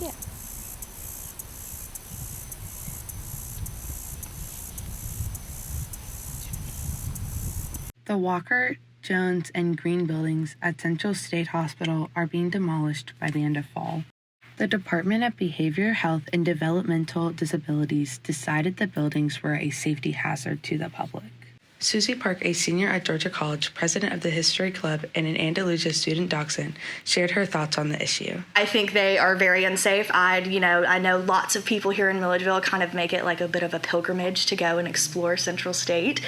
Yeah. The Walker, Jones, and Green buildings at Central State Hospital are being demolished by the end of fall. The Department of Behavioral Health and Developmental Disabilities decided the buildings were a safety hazard to the public. Susie Park, a senior at Georgia College, president of the History Club, and an Andalusia student dachshund, shared her thoughts on the issue. I think they are very unsafe. I know lots of people here in Milledgeville kind of make it like a bit of a pilgrimage to go and explore Central State.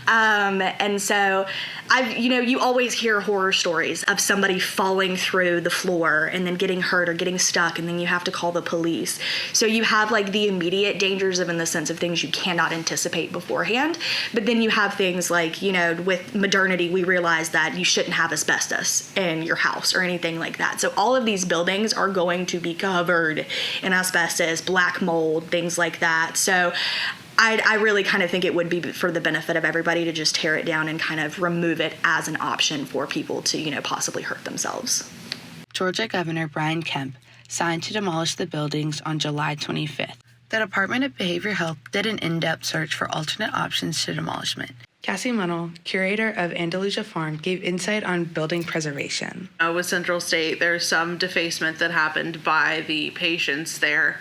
And so you always hear horror stories of somebody falling through the floor and then getting hurt or getting stuck, and then you have to call the police. So you have like the immediate dangers in the sense of things you cannot anticipate beforehand, but then you have things like, with modernity, we realize that you shouldn't have asbestos in your house or anything like that. So all of these buildings are going to be covered in asbestos, black mold, things like that. So I really kind of think it would be for the benefit of everybody to just tear it down and kind of remove it as an option for people to, possibly hurt themselves. Georgia Governor Brian Kemp signed to demolish the buildings on July 25th. The Department of Behavioral Health did an in-depth search for alternate options to demolishment. Cassie Munnell, curator of Andalusia Farm, gave insight on building preservation. With Central State, there's some defacement that happened by the patients there.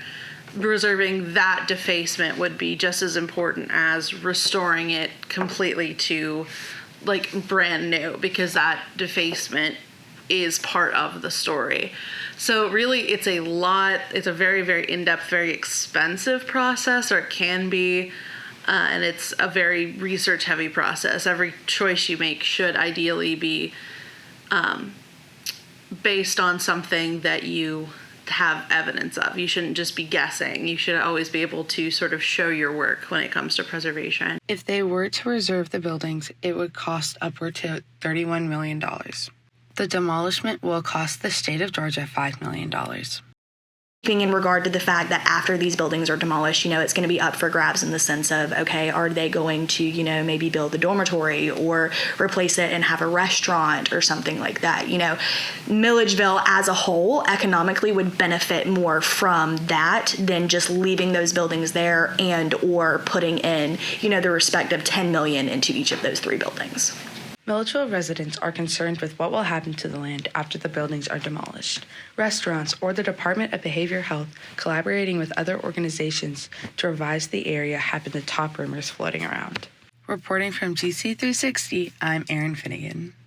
Reserving that defacement would be just as important as restoring it completely to brand new, because that defacement is part of the story. So really it's a very, very in-depth, very expensive process, or it can be, and it's a very research-heavy process. Every choice you make should ideally be based on something that you have evidence of. You shouldn't just be guessing. You should always be able to sort of show your work when it comes to preservation. If they were to reserve the buildings, it would cost upward to $31 million. The demolishment will cost the state of Georgia $5 million. In regard to the fact that after these buildings are demolished, it's going to be up for grabs in the sense of, okay, are they going to, maybe build a dormitory or replace it and have a restaurant or something like that? Milledgeville as a whole economically would benefit more from that than just leaving those buildings there and or putting in, the respective $10 million into each of those three buildings. Milledgeville residents are concerned with what will happen to the land after the buildings are demolished. Restaurants or the Department of Behavioral Health, collaborating with other organizations to revise the area, have been the top rumors floating around. Reporting from GC360, I'm Erin Finnegan.